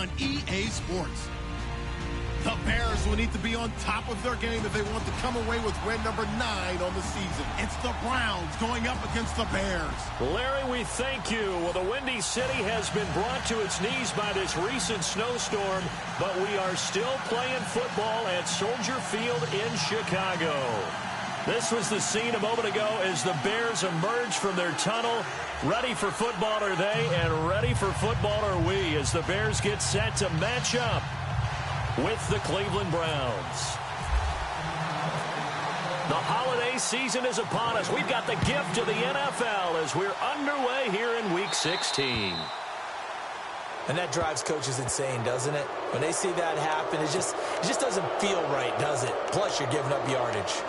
on EA Sports. The Bears will need to be on top of their game if they want to come away with win number 9 on the season. It's the Browns going up against the Bears. Larry, we thank you. Well, the Windy City has been brought to its knees by this recent snowstorm, but we are still playing football at Soldier Field in Chicago. This was the scene a moment ago as the Bears emerged from their tunnel. Ready for football are they, and ready for football are we as the Bears get set to match up with the Cleveland Browns. The holiday season is upon us. We've got the gift of the NFL as we're underway here in Week 16. And that drives coaches insane, doesn't it? When they see that happen, it just doesn't feel right, does it? Plus, you're giving up yardage.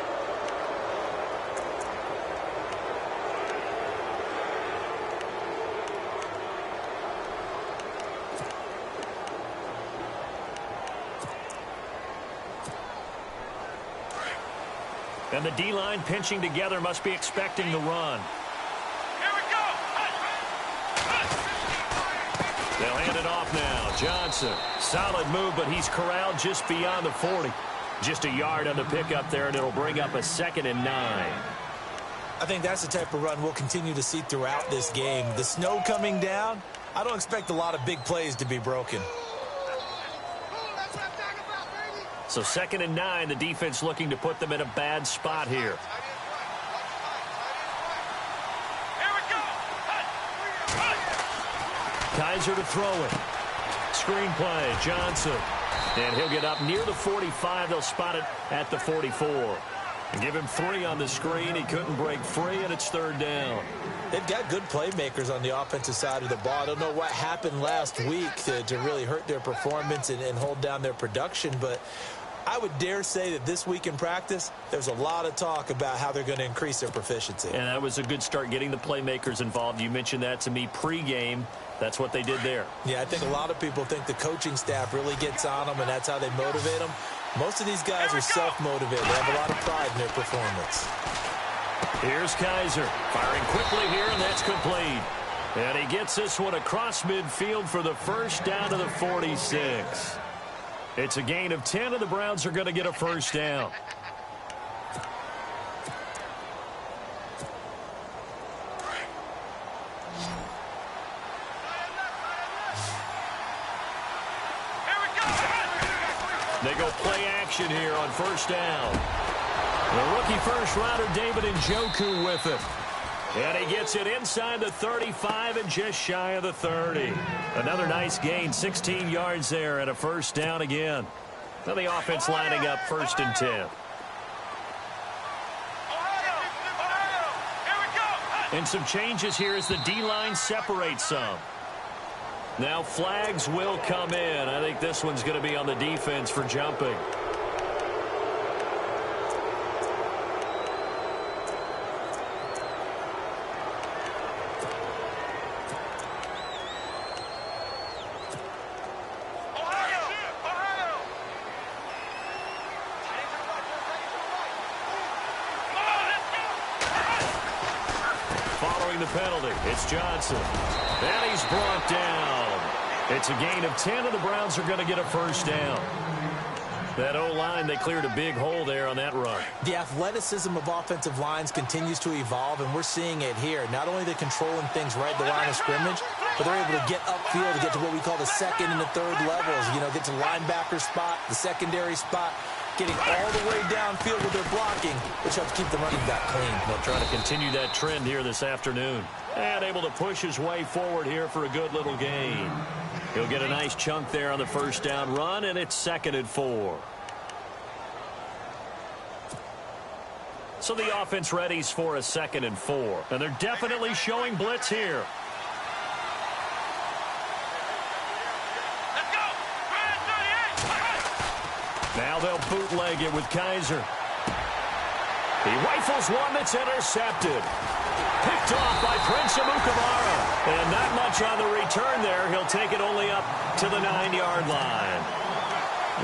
And the D-line pinching together must be expecting the run. Here we go. They'll hand it off now. Johnson, solid move, but he's corralled just beyond the 40. Just a yard on the pickup there, and it'll bring up a 2nd and 9. I think that's the type of run we'll continue to see throughout this game. The snow coming down, I don't expect a lot of big plays to be broken. So 2nd and 9, the defense looking to put them in a bad spot here. Here we go. Kizer to throw it. Screen play, Johnson. And he'll get up near the 45. They'll spot it at the 44. And give him 3 on the screen. He couldn't break free, and it's 3rd down. They've got good playmakers on the offensive side of the ball. I don't know what happened last week to really hurt their performance and hold down their production, but I would dare say that this week in practice, there's a lot of talk about how they're going to increase their proficiency. And that was a good start getting the playmakers involved. You mentioned that to me pregame. That's what they did there. Yeah, I think a lot of people think the coaching staff really gets on them, and that's how they motivate them. Most of these guys are self-motivated. They have a lot of pride in their performance. Here's Kizer firing quickly here, and that's complete. And he gets this one across midfield for the first down to the 46. It's a gain of 10, and the Browns are going to get a first down. They go play action here on first down. The rookie first-rounder David Njoku with it. And he gets it inside the 35 and just shy of the 30. Another nice gain, 16 yards there and a first down again. Now the offense lining up 1st and 10. And some changes here as the D-line separates some. Now flags will come in. I think this one's going to be on the defense for jumping. Following the penalty, it's Johnson. And he's brought down. It's a gain of 10, and the Browns are going to get a first down. That O-line, they cleared a big hole there on that run. The athleticism of offensive lines continues to evolve, and we're seeing it here. Not only are they controlling things right at the line of scrimmage, but they're able to get upfield to get to what we call the 2nd and the 3rd levels. You know, get to linebacker spot, the secondary spot, getting all the way downfield with their blocking, which helps keep the running back clean. They'll try to continue that trend here this afternoon. And able to push his way forward here for a good little gain. He'll get a nice chunk there on the first down run, and it's 2nd and 4. So the offense readies for a 2nd and 4. And they're definitely showing blitz here. Let's go. Now they'll bootleg it with Kizer. He rifles one that's intercepted. Picked off by Prince Amukamara. And not much on the return there. He'll take it only up to the 9-yard line.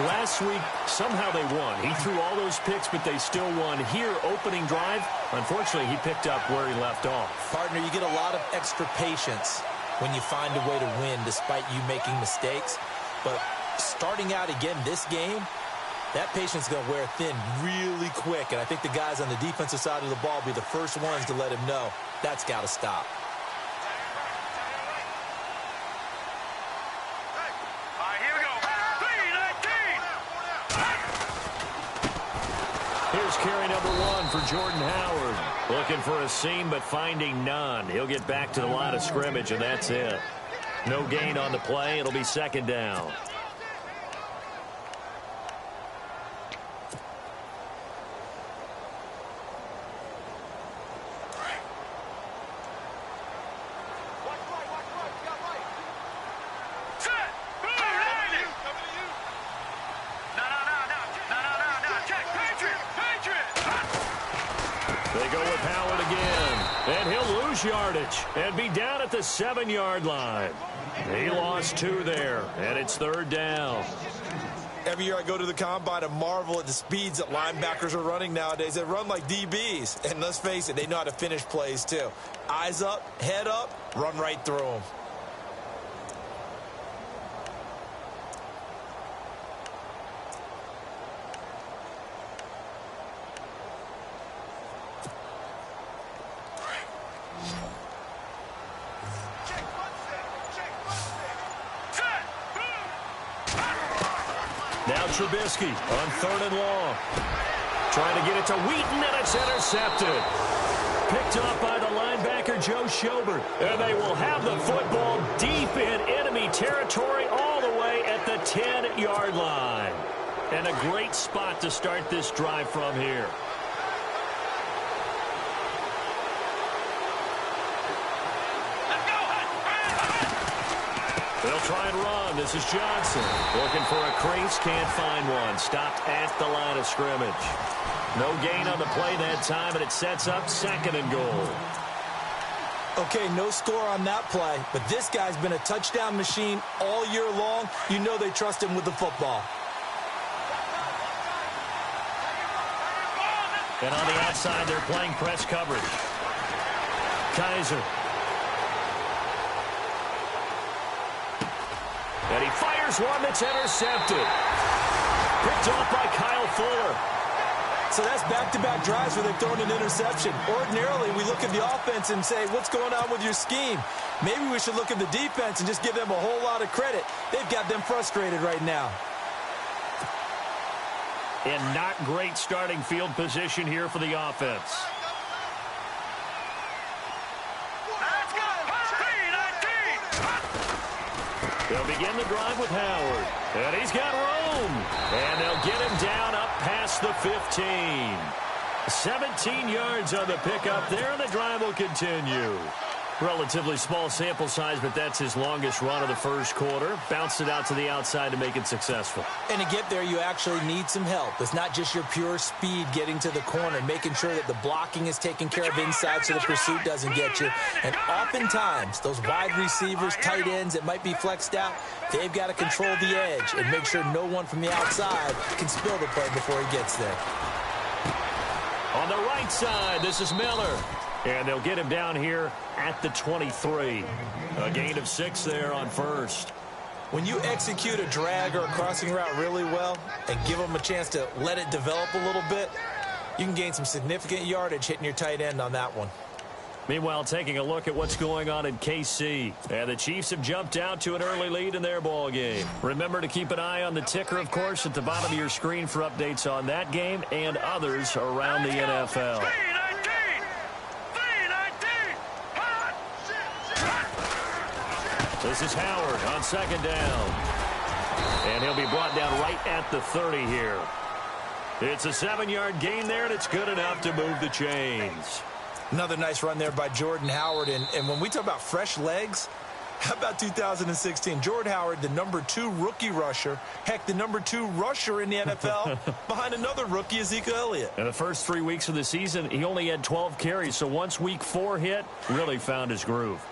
Last week, somehow they won. He threw all those picks, but they still won. Here, opening drive, unfortunately, he picked up where he left off. Partner, you get a lot of extra patience when you find a way to win despite you making mistakes. But starting out again this game, that patience is going to wear thin really quick. And I think the guys on the defensive side of the ball will be the first ones to let him know that's got to stop. All right, here we go. 3-19. Here's carry number 1 for Jordan Howard. Looking for a seam, but finding none. He'll get back to the line of scrimmage, and that's it. No gain on the play. It'll be second down. They go with Howard again, and he'll lose yardage and be down at the 7-yard line. He lost 2 there, and it's third down. Every year I go to the combine and marvel at the speeds that linebackers are running nowadays. They run like DBs, and let's face it, they know how to finish plays too. Eyes up, head up, run right through them. Now Trubisky on 3rd and long. Trying to get it to Wheaton, and it's intercepted. Picked up by the linebacker, Joe Schobert. And they will have the football deep in enemy territory all the way at the 10-yard line. And a great spot to start this drive from here. They'll try and run. This is Johnson. Looking for a crease. Can't find one. Stopped at the line of scrimmage. No gain on the play that time, and it sets up 2nd and goal. Okay, no score on that play, but this guy's been a touchdown machine all year long. You know they trust him with the football. And on the outside, they're playing press coverage. Kaiser. And he fires one that's intercepted. Picked off by Kyle Fuller. So that's back-to-back drives where they've thrown an interception. Ordinarily, we look at the offense and say, what's going on with your scheme? Maybe we should look at the defense and just give them a whole lot of credit. They've got them frustrated right now. And not great starting field position here for the offense. They'll begin the drive with Howard. And he's got room. And they'll get him down up past the 15. 17 yards on the pickup there, and the drive will continue. Relatively small sample size, but that's his longest run of the first quarter. Bounced it out to the outside to make it successful. And to get there, you actually need some help. It's not just your pure speed getting to the corner, making sure that the blocking is taken care of inside so the pursuit doesn't get you. And oftentimes, those wide receivers, tight ends that might be flexed out, they've got to control the edge and make sure no one from the outside can spill the play before he gets there. On the right side, this is Miller. And they'll get him down here at the 23. A gain of 6 there on first. When you execute a drag or a crossing route really well and give them a chance to let it develop a little bit, you can gain some significant yardage hitting your tight end on that one. Meanwhile, taking a look at what's going on in KC. And the Chiefs have jumped out to an early lead in their ball game. Remember to keep an eye on the ticker, of course, at the bottom of your screen for updates on that game and others around the NFL. This is Howard on 2nd down. And he'll be brought down right at the 30 here. It's a 7-yard gain there, and it's good enough to move the chains. Another nice run there by Jordan Howard. And when we talk about fresh legs, how about 2016? Jordan Howard, the #2 rookie rusher. Heck, the #2 rusher in the NFL behind another rookie, Ezekiel Elliott. In the first 3 weeks of the season, he only had 12 carries. So once week 4 hit, really found his groove.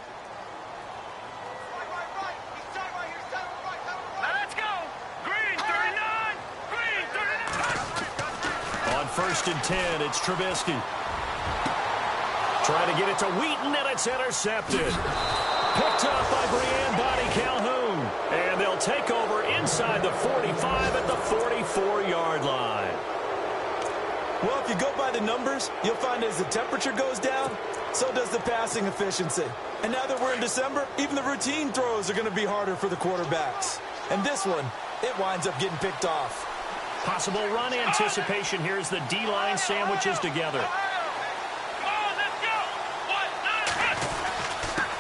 First and 10, it's Trubisky. Trying to get it to Wheaton, and it's intercepted. Picked up by Brian Body Calhoun. And they'll take over inside the 45 at the 44-yard line. Well, if you go by the numbers, you'll find as the temperature goes down, so does the passing efficiency. And now that we're in December, even the routine throws are going to be harder for the quarterbacks. And this one, it winds up getting picked off. Possible run anticipation here as the D-line sandwiches together.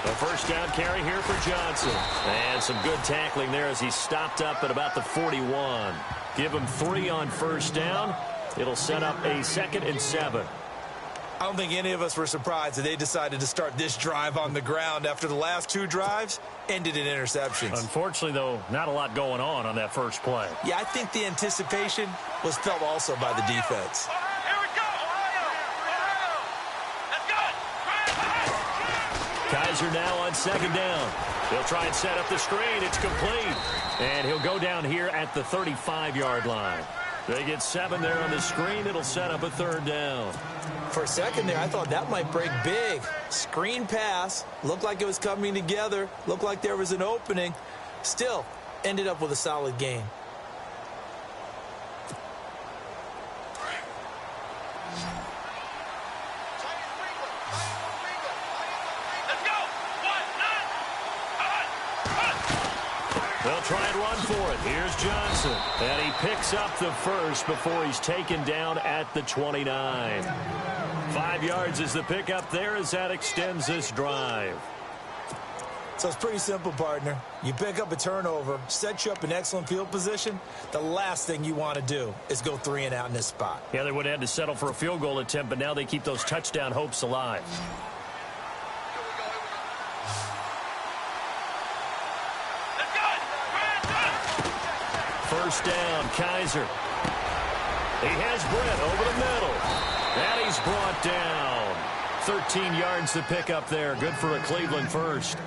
The first down carry here for Johnson. And some good tackling there as he stopped up at about the 41. Give him 3 on first down. It'll set up a 2nd and 7. I don't think any of us were surprised that they decided to start this drive on the ground after the last 2 drives ended in interceptions. Unfortunately, though, not a lot going on that first play. Yeah, I think the anticipation was felt also by the defense. Here we go. Let's go. Kizer now on 2nd down. He'll try and set up the screen. It's complete. And he'll go down here at the 35-yard line. They get 7 there on the screen. It'll set up a 3rd down. For a second there, I thought that might break big. Screen pass. Looked like it was coming together. Looked like there was an opening. Still, ended up with a solid game. They'll try and run for it. Here's Johnson. And he picks up the first before he's taken down at the 29. 5 yards is the pickup there as that extends this drive. So it's pretty simple, partner. You pick up a turnover, set you up in excellent field position. The last thing you want to do is go 3 and out in this spot. Yeah, they would have had to settle for a field goal attempt, but now they keep those touchdown hopes alive. First down, Kizer. He has Britt over the middle. And he's brought down. 13 yards to pick up there. Good for a Cleveland first.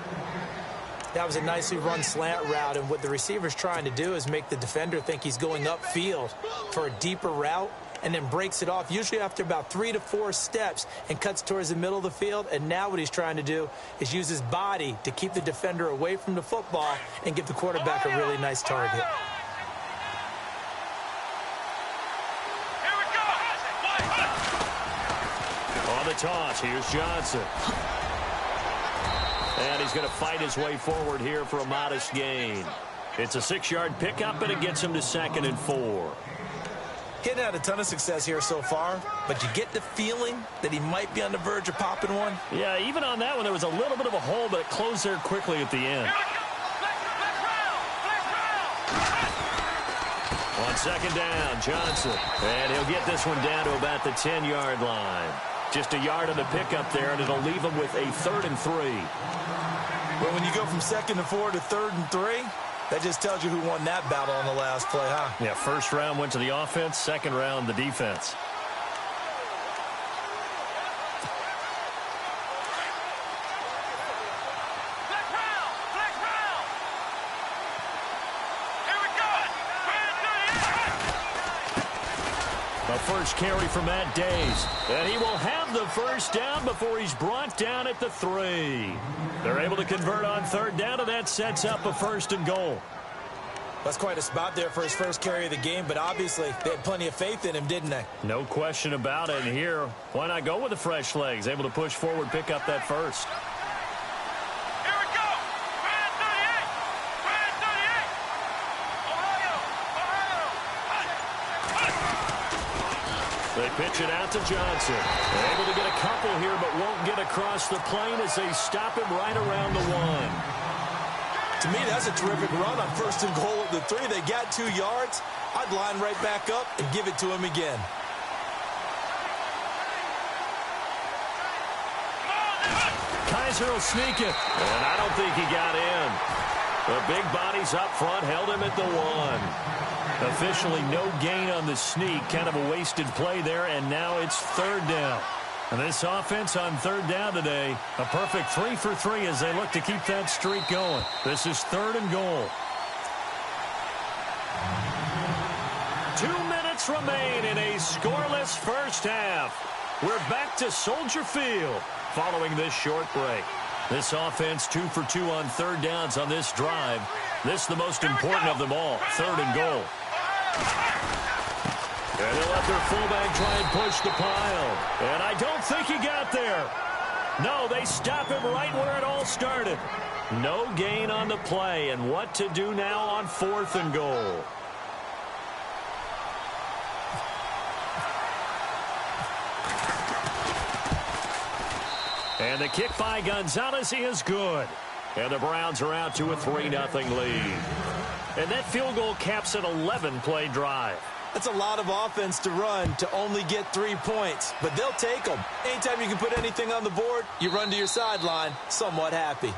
That was a nicely run slant route, and what the receiver's trying to do is make the defender think he's going upfield for a deeper route and then breaks it off, usually after about 3 to 4 steps, and cuts towards the middle of the field. And now what he's trying to do is use his body to keep the defender away from the football and give the quarterback a really nice target. On the toss, here's Johnson. And he's going to fight his way forward here for a modest gain. It's a 6-yard pickup, and it gets him to 2nd and 4. Getting had a ton of success here so far, but you get the feeling that he might be on the verge of popping one. Yeah, even on that one, there was a little bit of a hole, but it closed there quickly at the end. On 2nd down, Johnson. And he'll get this one down to about the 10-yard line. Just a yard on the pickup there, and it'll leave him with a 3rd and 3. Well, when you go from 2nd and 4 to 3rd and 3, that just tells you who won that battle on the last play, huh? Yeah, first round went to the offense, second round the defense. A first carry for Matt Days. And he will have the first down before he's brought down at the 3. They're able to convert on 3rd down, and that sets up a 1st and goal. That's quite a spot there for his first carry of the game, but obviously they had plenty of faith in him, didn't they? No question about it. And here, why not go with the fresh legs? Able to push forward, pick up that first. Here we go. Brand 38. Brand 38. Ohio. They pitch it out to Johnson. They're able to get a couple here, but won't get across the plane as they stop him right around the 1. To me, that's a terrific run on 1st and goal at the 3. They got 2 yards. I'd line right back up and give it to him again. Kizer will sneak it. And I don't think he got in. The big bodies up front held him at the 1. Officially no gain on the sneak. Kind of a wasted play there, and now it's 3rd down. And this offense on 3rd down today, a perfect 3 for 3 as they look to keep that streak going. This is 3rd and goal. 2 minutes remain in a scoreless first half. We're back to Soldier Field following this short break. This offense 2 for 2 on third downs on this drive. This is the most important of them all, 3rd and goal. And they'll let their fullback try and push the pile. And I don't think he got there. No, they stop him right where it all started. No gain on the play, and what to do now on 4th and goal. And the kick by Gonzalez is good. And the Browns are out to a 3-0 lead. And that field goal caps an 11-play drive. That's a lot of offense to run to only get 3 points, but they'll take them. Anytime you can put anything on the board, you run to your sideline, somewhat happy.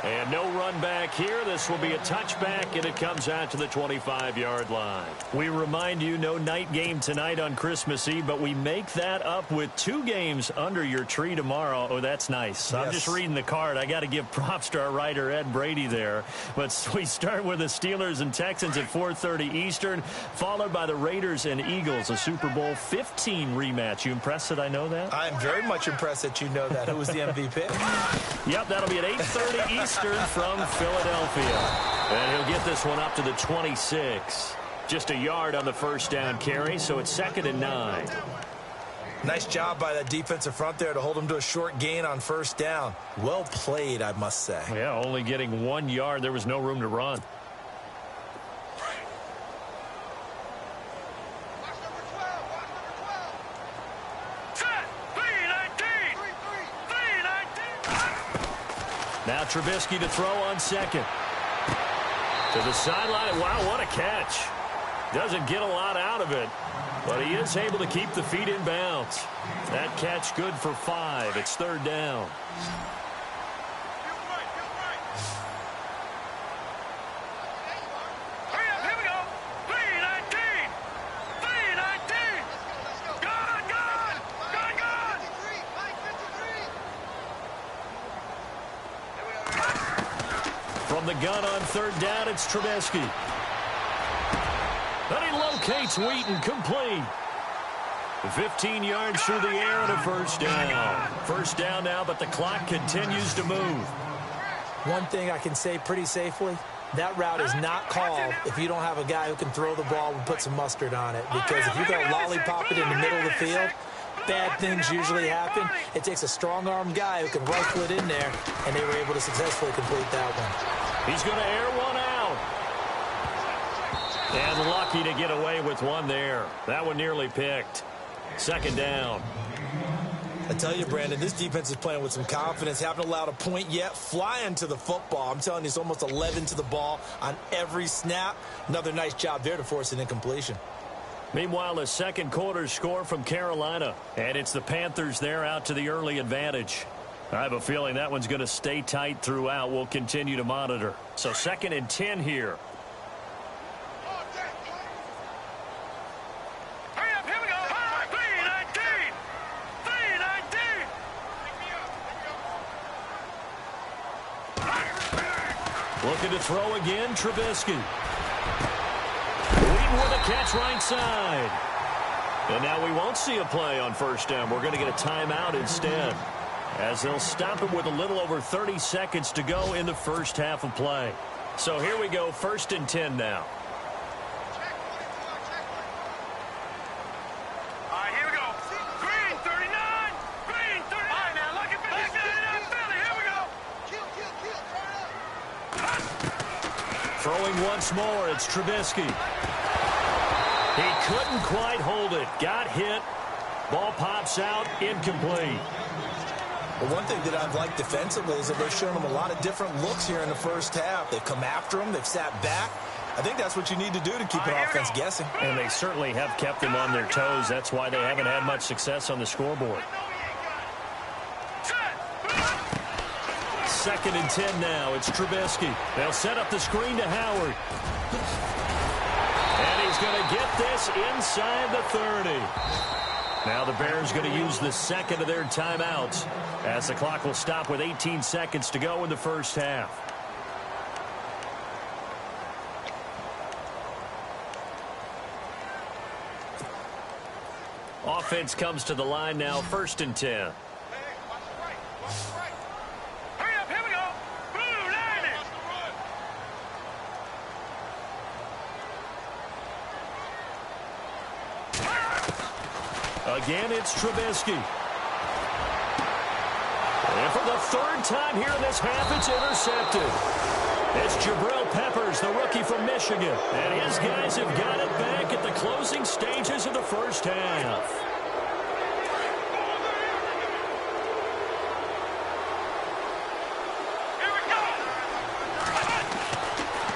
And no run back here. This will be a touchback, and it comes out to the 25-yard line. We remind you, no night game tonight on Christmas Eve, but we make that up with 2 games under your tree tomorrow. Oh, that's nice. Yes. I'm just reading the card. I got to give props to our writer, Ed Brady, there. But we start with the Steelers and Texans at 4:30 Eastern, followed by the Raiders and Eagles, a Super Bowl 15 rematch. You impressed that I know that? I am very much impressed that you know that. Who was the MVP? Yep, that'll be at 8:30 Eastern. From Philadelphia. And he'll get this one up to the 26. Just a yard on the first down carry, so it's 2nd and 9. Nice job by that defensive front there to hold him to a short gain on first down. Well played, I must say. Yeah, only getting 1 yard. There was no room to run. Now Trubisky to throw on 2nd. To the sideline. Wow, what a catch. Doesn't get a lot out of it, but he is able to keep the feet in bounds. That catch good for 5. It's 3rd down. From the gun on 3rd down, it's Trubisky. And he locates Wheaton, complete. 15 yards through the air and a first down. First down now, but the clock continues to move. One thing I can say pretty safely, that route is not called if you don't have a guy who can throw the ball and put some mustard on it. Because if you're going to lollipop it in the middle of the field, bad things usually happen. It takes a strong-armed guy who can rifle it in there, and they were able to successfully complete that one. He's going to air one out. And lucky to get away with one there. That one nearly picked. 2nd down. I tell you, Brandon, this defense is playing with some confidence. Haven't allowed a point yet. Flying to the football. I'm telling you, it's almost 11 to the ball on every snap. Another nice job there to force an incompletion. Meanwhile, a second quarter score from Carolina. And it's the Panthers there out to the early advantage. I have a feeling that one's going to stay tight throughout. We'll continue to monitor. So 2nd and 10 here. Hurry up, here we go. 3-19. 3-19. Looking to throw again, Trubisky. Wheaton with a catch right side. And now we won't see a play on first down. We're going to get a timeout instead, as they'll stop it with a little over 30 seconds to go in the first half of play. So here we go, 1st and 10 now. All right, here we go. Green, 39. Green, 39. All right, now look at Billy. 39, Billy. Here we go. Throwing once more, it's Trubisky. He couldn't quite hold it. Got hit. Ball pops out, incomplete. Well, one thing that I've liked defensively is that they've shown them a lot of different looks here in the first half. They've come after them. They've sat back. I think that's what you need to do to keep an offense guessing. And they certainly have kept them on their toes. That's why they haven't had much success on the scoreboard. 2nd and 10 now. It's Trubisky. They'll set up the screen to Howard. And he's going to get this inside the 30. Now the Bears going to use the second of their timeouts, as the clock will stop with 18 seconds to go in the first half. Offense comes to the line now, 1st and 10. Hurry up, Again, it's Trubisky. And for the third time here in this half, it's intercepted. It's Jabril Peppers, the rookie from Michigan. And his guys have got it back at the closing stages of the first half.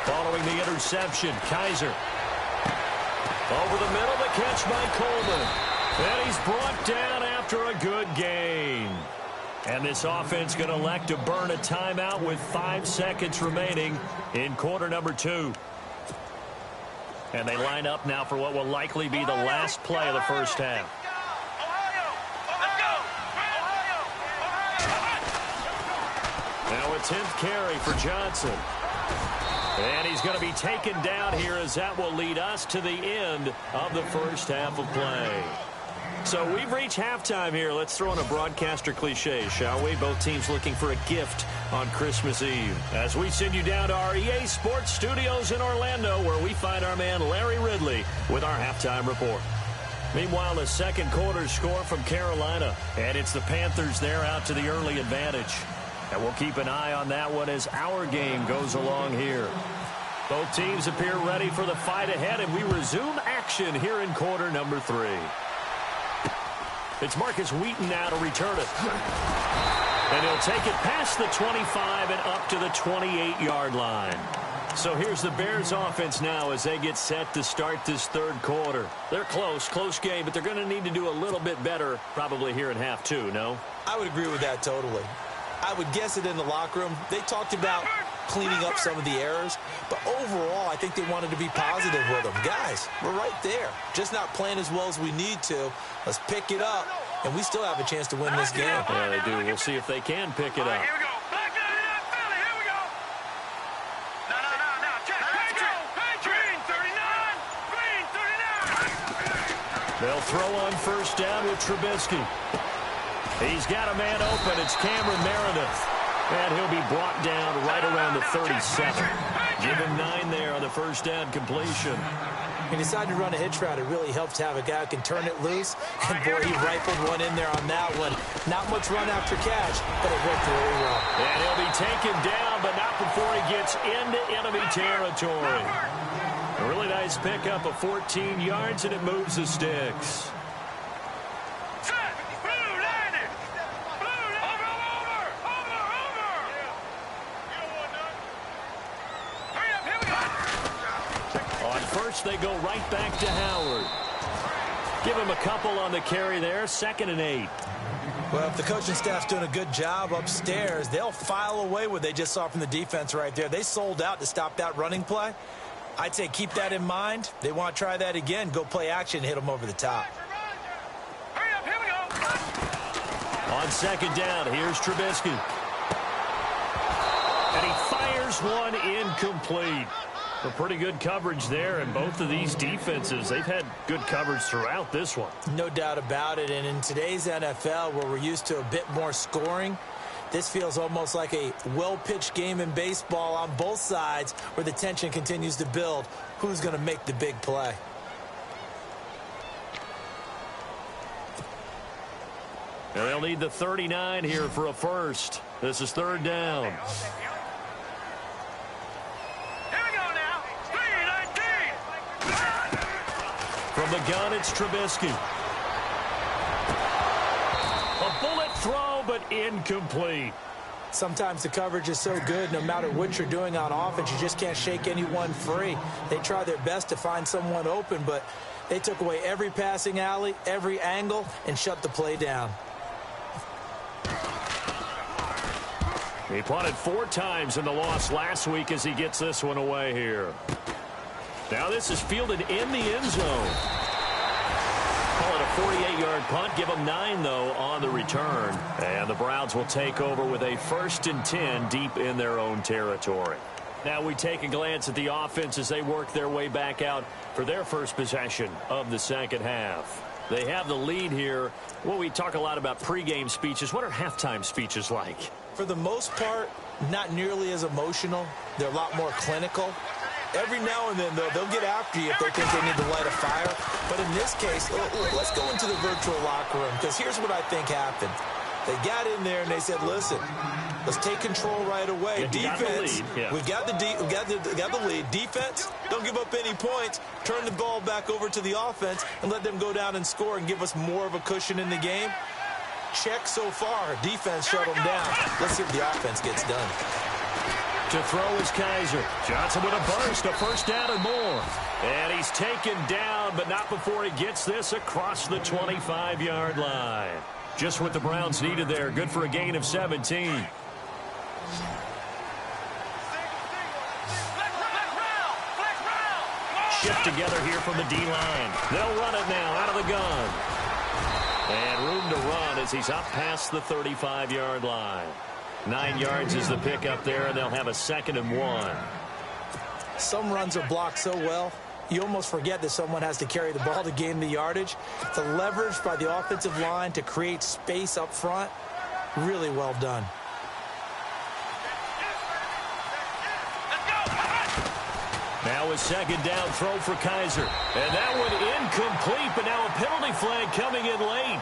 Following the interception, Kaiser. Over the middle, the catch by Coleman. And he's brought down after a good gain. And this offense going to elect to burn a timeout with 5 seconds remaining in quarter number 2. And they line up now for what will likely be the last play of the first half. Now a 10th carry for Johnson. And he's going to be taken down here as that will lead us to the end of the first half of play. So we've reached halftime here. Let's throw in a broadcaster cliche, shall we? Both teams looking for a gift on Christmas Eve. As we send you down to our EA Sports Studios in Orlando, where we find our man Larry Ridley with our halftime report. Meanwhile, the second quarter score from Carolina, and it's the Panthers there out to the early advantage. And we'll keep an eye on that one as our game goes along here. Both teams appear ready for the fight ahead, and we resume action here in quarter number 3. It's Marcus Wheaton now to return it. And he'll take it past the 25 and up to the 28-yard line. So here's the Bears offense now as they get set to start this third quarter. They're close game, but they're going to need to do a little bit better probably here in half 2, no? I would agree with that totally. I would guess it in the locker room. They talked about cleaning up some of the errors, but overall, I think they wanted to be positive with them. Guys, we're right there. Just not playing as well as we need to. Let's pick it up, and we still have a chance to win this game. Yeah, they do. We'll see if they can pick it up. Here we go. Philly, here we go. No. Check. Green 39. Green 39. They'll throw on first down with Trubisky. He's got a man open. It's Cameron Meredith. And he'll be brought down right around the 37. Give him 9 there on the first down completion. He decided to run a hitch route. It really helps to have a guy who can turn it loose. And, boy, he rifled one in there on that one. Not much run after catch, but it worked really well. And he'll be taken down, but not before he gets into enemy territory. A really nice pickup of 14 yards, and it moves the sticks. They go right back to Howard. Give him a couple on the carry there. 2nd and 8. Well, if the coaching staff's doing a good job upstairs, they'll file away what they just saw from the defense right there. They sold out to stop that running play. I'd say keep that in mind. They want to try that again. Go play action, hit them over the top. Hurry up, here we go. On 2nd down, here's Trubisky. And he fires one incomplete. A pretty good coverage there, and both of these defenses, they've had good coverage throughout this one. No doubt about it, and in today's NFL, where we're used to a bit more scoring, this feels almost like a well-pitched game in baseball on both sides where the tension continues to build. Who's going to make the big play? And they'll need the 39 here for a first. This is 3rd down. From the gun, it's Trubisky. A bullet throw, but incomplete. Sometimes the coverage is so good, no matter what you're doing on offense, you just can't shake anyone free. They try their best to find someone open, but they took away every passing alley, every angle, and shut the play down. He punted 4 times in the loss last week as he gets this one away here. Now this is fielded in the end zone. Call it a 48-yard punt. Give them 9, though, on the return. And the Browns will take over with a 1st and 10 deep in their own territory. Now we take a glance at the offense as they work their way back out for their first possession of the second half. They have the lead here. Well, we talk a lot about pregame speeches. What are halftime speeches like? For the most part, not nearly as emotional. They're a lot more clinical. Every now and then, though, they'll get after you if they think they need to light a fire. But in this case, let's go into the virtual locker room, because here's what I think happened. They got in there and they said, listen, let's take control right away. Defense, we've got the lead. Defense, don't give up any points. Turn the ball back over to the offense and let them go down and score and give us more of a cushion in the game. Check so far. Defense shut them down. Let's see if the offense gets done. To throw is Kizer. Johnson with a burst, a first down and more. And he's taken down, but not before he gets this across the 25-yard line. Just what the Browns needed there. Good for a gain of 17. Shift together here from the D-line. They'll run it now out of the gun. And room to run as he's up past the 35-yard line. 9 yards is the pickup there, and they'll have a 2nd and 1. Some runs are blocked so well, you almost forget that someone has to carry the ball to gain the yardage. The leverage by the offensive line to create space up front, really well done. Now a 2nd down throw for Kizer. And that one incomplete, but now a penalty flag coming in late.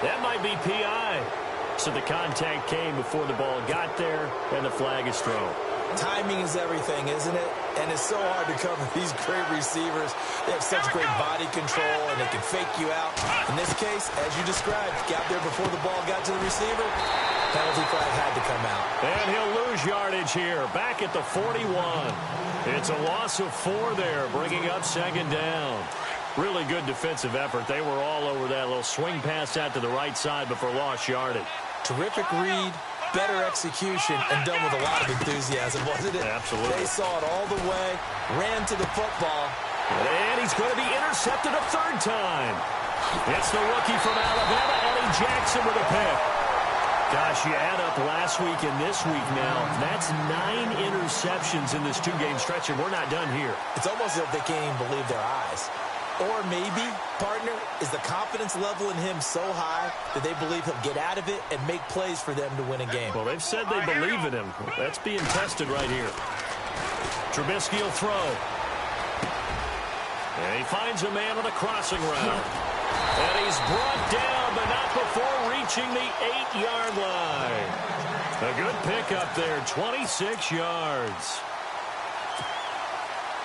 That might be PI. So the contact came before the ball got there, and the flag is thrown. Timing is everything, isn't it? And it's so hard to cover these great receivers. They have such great body control, and they can fake you out. In this case, as you described, got there before the ball got to the receiver. Penalty flag had to come out. And he'll lose yardage here, back at the 41. It's a loss of 4 there, bringing up 2nd down. Really good defensive effort. They were all over that little swing pass out to the right side before lost yardage. Terrific read, better execution, and done with a lot of enthusiasm, wasn't it? Absolutely. They saw it all the way, ran to the football. And he's going to be intercepted a 3rd time. It's the rookie from Alabama, Eddie Jackson, with a pick. Gosh, you add up last week and this week now, that's 9 interceptions in this 2-game stretch, and we're not done here. It's almost as if they can't even believe their eyes. Or maybe, partner, is the confidence level in him so high that they believe he'll get out of it and make plays for them to win a game. Well, they've said they believe in him. That's being tested right here. Trubisky will throw. And he finds a man on a crossing route. And he's brought down, but not before reaching the 8-yard line. A good pickup there, 26 yards.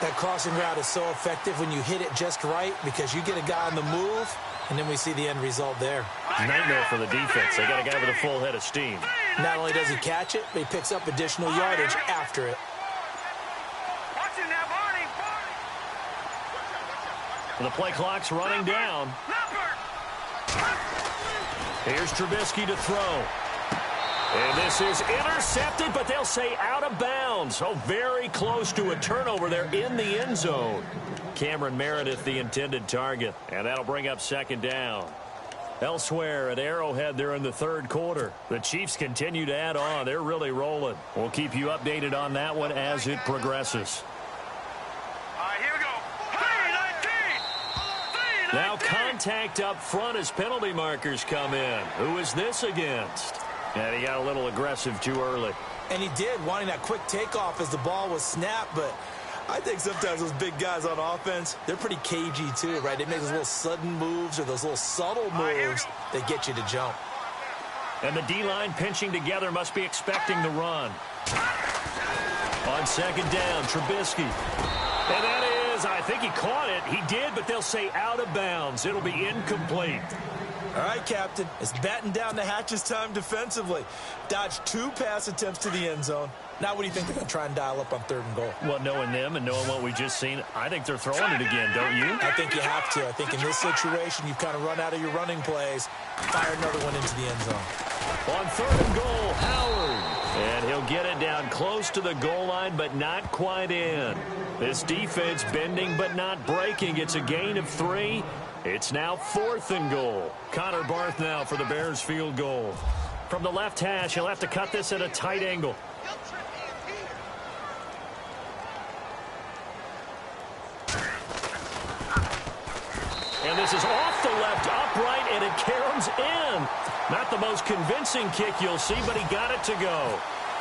That crossing route is so effective when you hit it just right because you get a guy on the move, and then we see the end result there. Nightmare for the defense. They got a guy with a full head of steam. Not only does he catch it, but he picks up additional yardage after it. The play clock's running down. Here's Trubisky to throw. And this is intercepted, but they'll say out of bounds. Oh, very close to a turnover there in the end zone. Cameron Meredith, the intended target. And that'll bring up 2nd down. Elsewhere at Arrowhead, they're in the 3rd quarter. The Chiefs continue to add on. They're really rolling. We'll keep you updated on that one as it progresses. Now contact up front as penalty markers come in. Who is this against? And he got a little aggressive too early. And he did, wanting that quick takeoff as the ball was snapped. But I think sometimes those big guys on offense, they're pretty cagey too, right? They make those little sudden moves or those little subtle moves that get you to jump. And the D-line pinching together must be expecting the run. On 2nd down, Trubisky. And that is, I think he caught it. He did, but they'll say out of bounds. It'll be incomplete. All right, Captain. It's batten down the hatches time defensively. Dodged 2 pass attempts to the end zone. Now what do you think they're going to try and dial up on 3rd and goal? Well, knowing them and knowing what we just seen, I think they're throwing it again, don't you? I think you have to. I think in this situation, you've kind of run out of your running plays. Fire another one into the end zone. On 3rd and goal, Howard. And he'll get it down close to the goal line, but not quite in. This defense bending but not breaking. It's a gain of 3. It's now 4th and goal. Connor Barth now for the Bears field goal. From the left hash, he'll have to cut this at a tight angle. And this is off the left upright, and it caroms in. Not the most convincing kick you'll see, but he got it to go.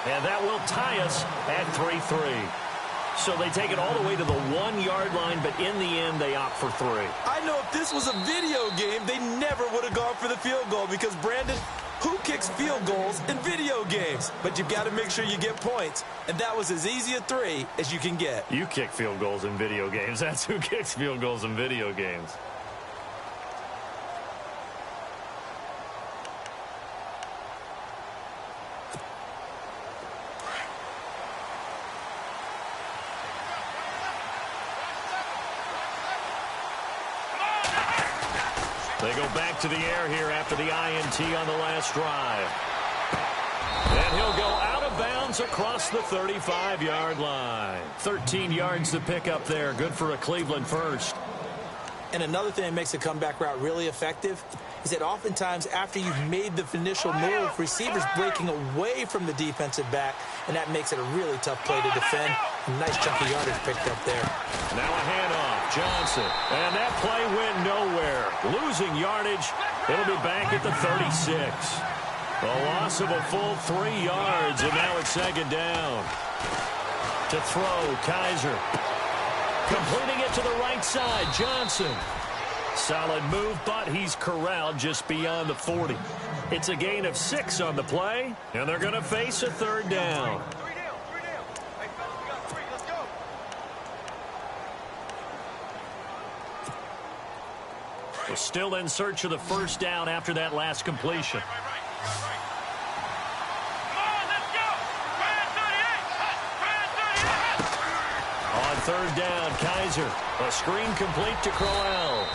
And that will tie us at 3-3. So they take it all the way to the 1-yard line, but in the end, they opt for 3. I know if this was a video game, they never would have gone for the field goal because, Brandon, who kicks field goals in video games? But you've got to make sure you get points, and that was as easy a 3 as you can get. You kick field goals in video games. That's who kicks field goals in video games. They go back to the air here after the INT on the last drive. And he'll go out of bounds across the 35-yard line. 13 yards to pick up there. Good for a Cleveland first. And another thing that makes a comeback route really effective is that oftentimes after you've made the initial move, receivers breaking away from the defensive back, and that makes it a really tough play to defend. A nice chunk of yardage picked up there. Now a handoff, Johnson. And that play went nowhere. Losing yardage. It'll be back at the 36. A loss of a full 3 yards, and now it's second down. To throw, Kaiser. Completing it to the right side, Johnson. Solid move, but he's corralled just beyond the 40. It's a gain of 6 on the play, and they're going to face a third down. We're still in search of the first down after that last completion. On third down, Kaiser. A screen complete to Crowell.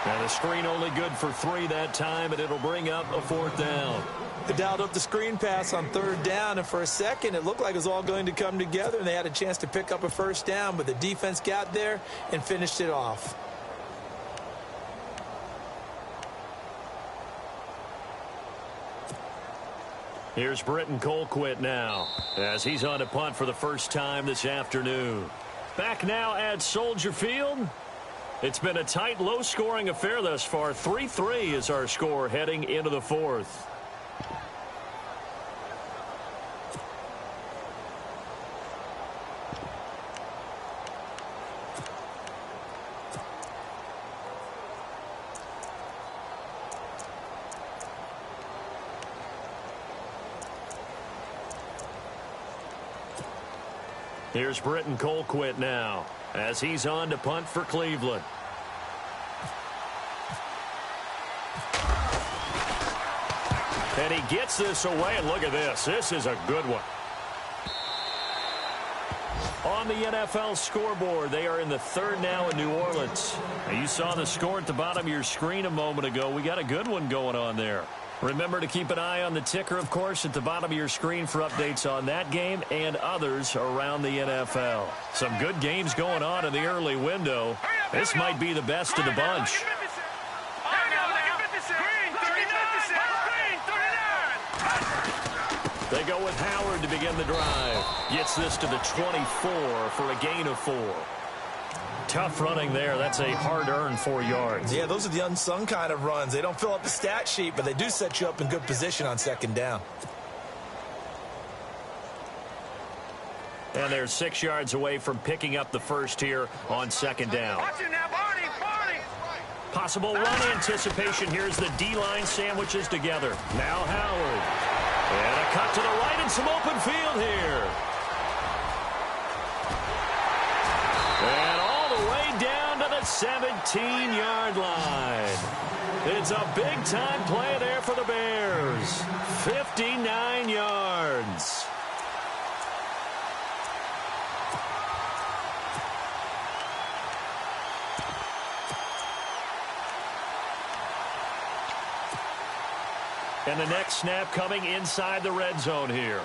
And a screen only good for 3 that time, and it'll bring up a 4th down. They dialed up the screen pass on third down, and for a second it looked like it was all going to come together, and they had a chance to pick up a first down, but the defense got there and finished it off. Here's Britton Colquitt now, as he's on to punt for the first time this afternoon. Back now at Soldier Field. It's been a tight, low-scoring affair thus far. 3-3 is our score heading into the 4th. Here's Britton Colquitt now, as he's on to punt for Cleveland. And he gets this away, and look at this. This is a good one. On the NFL scoreboard, they are in the 3rd now in New Orleans. Now, you saw the score at the bottom of your screen a moment ago. We got a good one going on there. Remember to keep an eye on the ticker, of course, at the bottom of your screen for updates on that game and others around the NFL. Some good games going on in the early window. This might be the best of the bunch. They go with Howard to begin the drive. Gets this to the 24 for a gain of 4. Tough running there. That's a hard-earned 4 yards. Yeah, those are the unsung kind of runs. They don't fill up the stat sheet, but they do set you up in good position on second down. And they're 6 yards away from picking up the first here on second down. Possible run anticipation. Here's the D-line sandwiches together. Now Howard. And a cut to the right and some open field here. And all the way down to the 17-yard line. It's a big-time play there for the Bears. 59 yards. And the next snap coming inside the red zone here.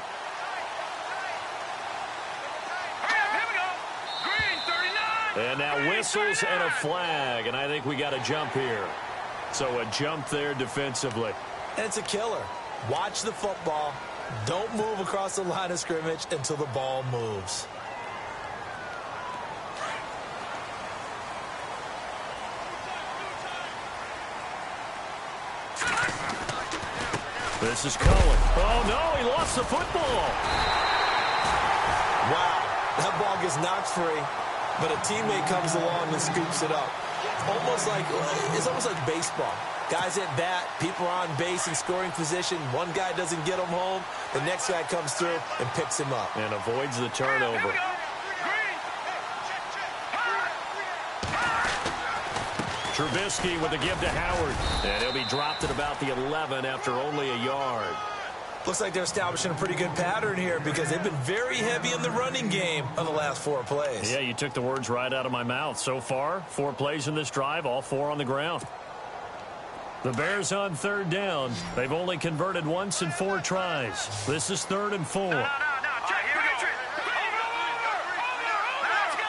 And now whistles and a flag, and I think we got a jump here. So a jump there defensively. And it's a killer. Watch the football. Don't move across the line of scrimmage until the ball moves. This is Cohen. Oh, no, he lost the football. Wow. That ball gets knocked free, but a teammate comes along and scoops it up. It's almost like baseball. Guys at bat, people are on base in scoring position. One guy doesn't get him home. The next guy comes through and picks him up. And avoids the turnover. Trubisky with the give to Howard. And he'll be dropped at about the 11 after only a yard. Looks like they're establishing a pretty good pattern here because they've been very heavy in the running game on the last 4 plays. Yeah, you took the words right out of my mouth. So far, 4 plays in this drive, all 4 on the ground. The Bears on 3rd down. They've only converted once in 4 tries. This is 3rd and 4. No. Check, here we go. Let's go.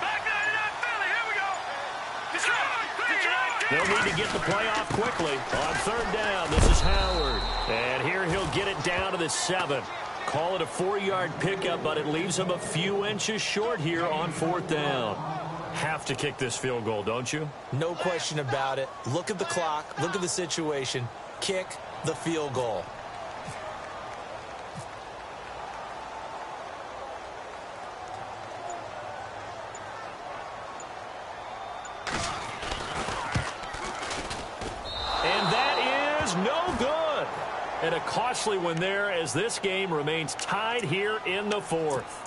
Back 99 Philly. Here we go. They'll need to get the play off quickly. On 3rd down, this is Howard. And here he'll get it down to the 7. Call it a 4-yard pickup, but it leaves him a few inches short here on 4th down. Have to kick this field goal, don't you? No question about it. Look at the clock. Look at the situation. Kick the field goal. And that is no good. And a costly one there as this game remains tied here in the 4th.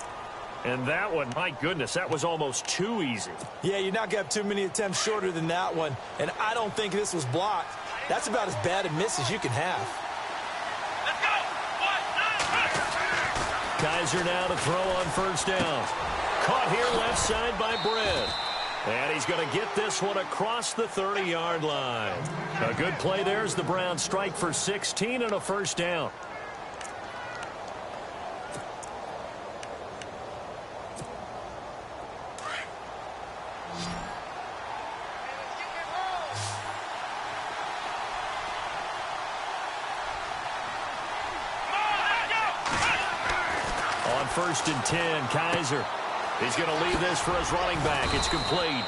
And that one, my goodness, that was almost too easy. Yeah, you're not going to have too many attempts shorter than that one. And I don't think this was blocked. That's about as bad a miss as you can have. Kaiser now to throw on 1st down. Caught here left side by Brett. And he's going to get this one across the 30-yard line. A good play there as the Browns strike for 16 and a 1st down. On 1st and 10, Kaiser. He's going to leave this for his running back. It's complete.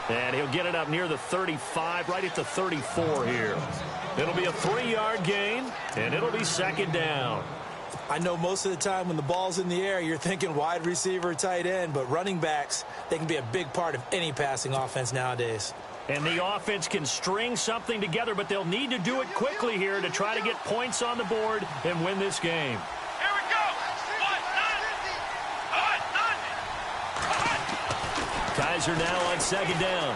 And he'll get it up near the 35, right at the 34 here. It'll be a 3-yard gain, and it'll be 2nd down. I know most of the time when the ball's in the air, you're thinking wide receiver, tight end, but running backs, they can be a big part of any passing offense nowadays. And the offense can string something together, but they'll need to do it quickly here to try to get points on the board and win this game. Kaiser now on 2nd down.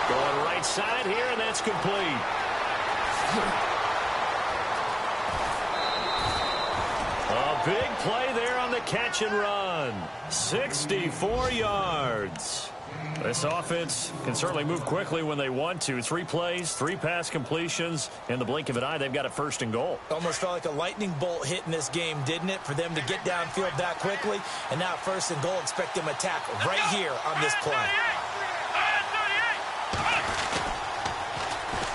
Going right side here, and that's complete. A big play there on the catch and run. 64 yards. This offense can certainly move quickly when they want to. 3 plays, 3 pass completions. In the blink of an eye, they've got it 1st and goal. Almost felt like a lightning bolt hit in this game, didn't it? For them to get downfield that quickly. And now 1st and goal, expect them to attack right here on this play.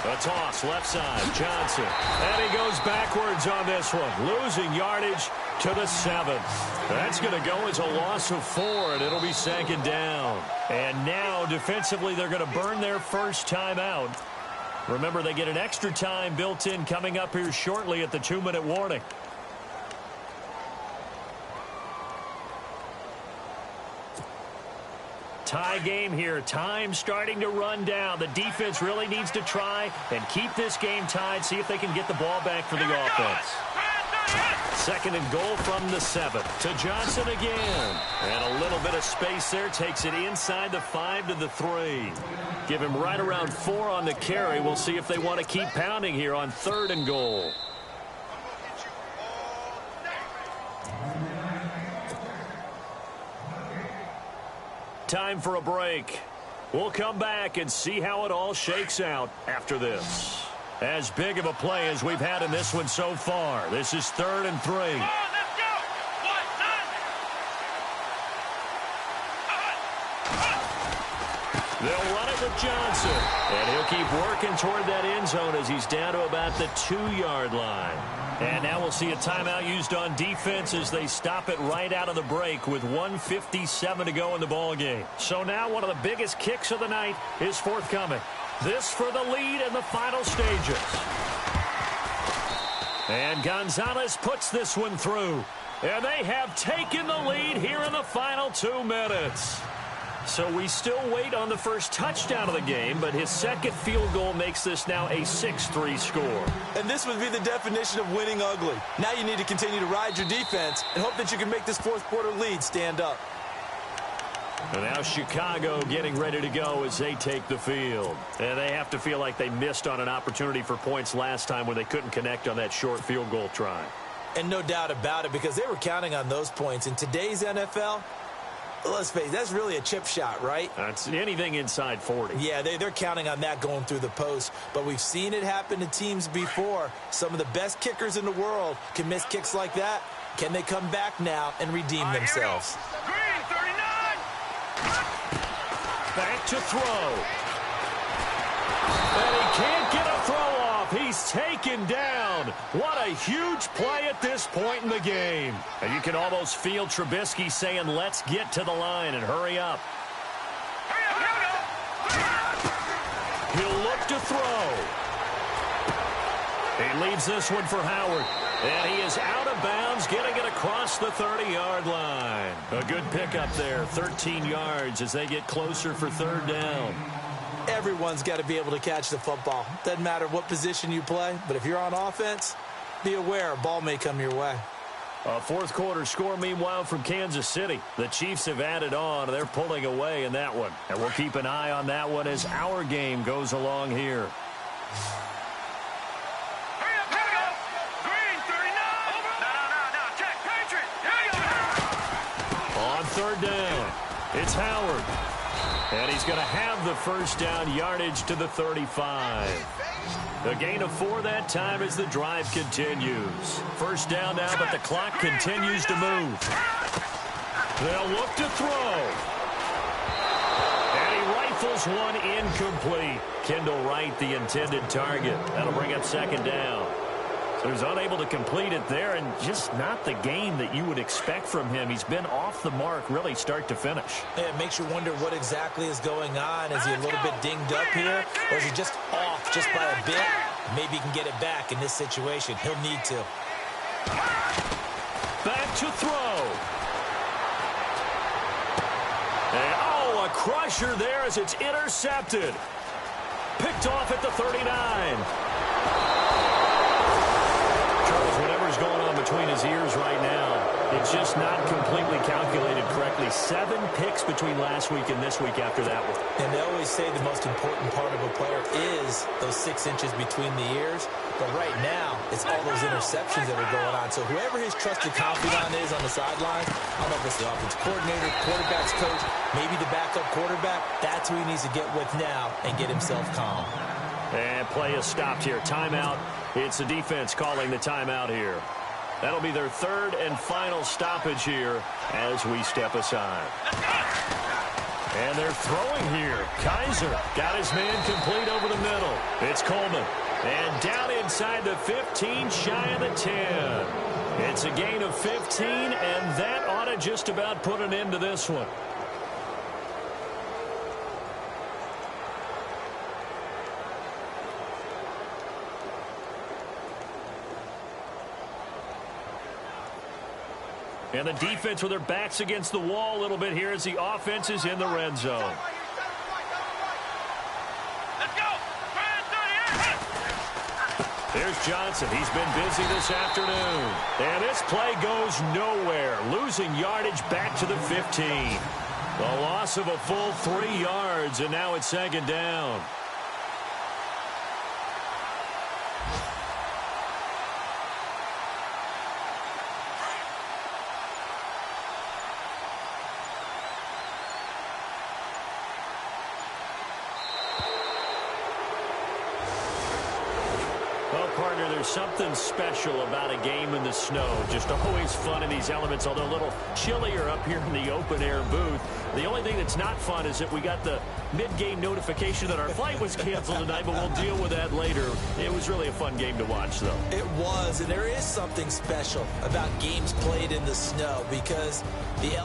A toss, left side, Johnson. And he goes backwards on this one, losing yardage to the 7. That's going to go as a loss of 4, and it'll be 2nd down. And now, defensively, they're going to burn their first time out. Remember, they get an extra time built in coming up here shortly at the 2-minute warning. Tie game here. Time starting to run down. The defense really needs to try and keep this game tied, see if they can get the ball back for the offense. 2nd and goal from the 7. To Johnson again. And a little bit of space there. Takes it inside the 5 to the 3. Give him right around 4 on the carry. We'll see if they want to keep pounding here on 3rd and goal. Time for a break. We'll come back and see how it all shakes out after this. As big of a play as we've had in this one so far. This is 3rd and 3. They'll run it with Johnson. And he'll keep working toward that end zone as he's down to about the 2-yard line. And now we'll see a timeout used on defense as they stop it right out of the break with 1:57 to go in the ballgame. So now one of the biggest kicks of the night is forthcoming. This for the lead in the final stages. And Gonzalez puts this one through. And they have taken the lead here in the final 2 minutes. So we still wait on the first touchdown of the game, but his second field goal makes this now a 6-3 score. And this would be the definition of winning ugly. Now you need to continue to ride your defense and hope that you can make this fourth quarter lead stand up. And now Chicago getting ready to go as they take the field. And they have to feel like they missed on an opportunity for points last time when they couldn't connect on that short field goal try. And no doubt about it, because they were counting on those points. In today's NFL, let's face it, that's really a chip shot, right? That's anything inside 40. Yeah, they're counting on that going through the post. But we've seen it happen to teams before. Some of the best kickers in the world can miss kicks like that. Can they come back now and redeem themselves? Green, 39. Back to throw. And he can't get a throw off. He's taken down. What a huge play at this point in the game. And you can almost feel Trubisky saying, let's get to the line and hurry up. He'll look to throw. He leaves this one for Howard. And he is out of bounds, getting it across the 30-yard line. A good pickup there, 13 yards as they get closer for third down. Everyone's got to be able to catch the football. Doesn't matter what position you play, but if you're on offense, be aware a ball may come your way. A fourth quarter score, meanwhile, from Kansas City. The Chiefs have added on. They're pulling away in that one. And we'll keep an eye on that one as our game goes along here. On third down, it's Howard. And he's going to have the first down, yardage to the 35. A gain of 4 that time as the drive continues. First down now, but the clock continues to move. They'll look to throw. And he rifles one incomplete. Kendall Wright, the intended target. That'll bring up second down. So he's unable to complete it there, and just not the game that you would expect from him. He's been off the mark really start to finish. Yeah, it makes you wonder what exactly is going on. Is he a little bit dinged up here, or is he just off just by a bit? Maybe he can get it back in this situation. He'll need to. Back to throw. And, oh, a crusher there as it's intercepted. Picked off at the 39. Whatever's going on between his ears right now, it's just not completely calculated correctly. 7 picks between last week and this week after that one. And they always say the most important part of a player is those 6 inches between the ears. But right now, it's all those interceptions that are going on. So whoever his trusted confidant is on the sidelines, I don't know if it's the offensive coordinator, quarterback's coach, maybe the backup quarterback, that's who he needs to get with now and get himself calm. And play is stopped here. Timeout. It's the defense calling the timeout here. That'll be their third and final stoppage here as we step aside. And they're throwing here. Kaiser got his man complete over the middle. It's Coleman. And down inside the 15, shy of the 10. It's a gain of 15, and that ought to just about put an end to this one. And the defense with their backs against the wall a little bit here as the offense is in the red zone. Let's go. There's Johnson. He's been busy this afternoon. And this play goes nowhere. Losing yardage back to the 15. The loss of a full 3 yards, and now it's second down. Partner, there's something special about a game in the snow. Just always fun in these elements, although a little chillier up here in the open-air booth. The only thing that's not fun is that we got the mid-game notification that our flight was canceled tonight, but we'll deal with that later. It was really a fun game to watch, though. It was, and there is something special about games played in the snow because the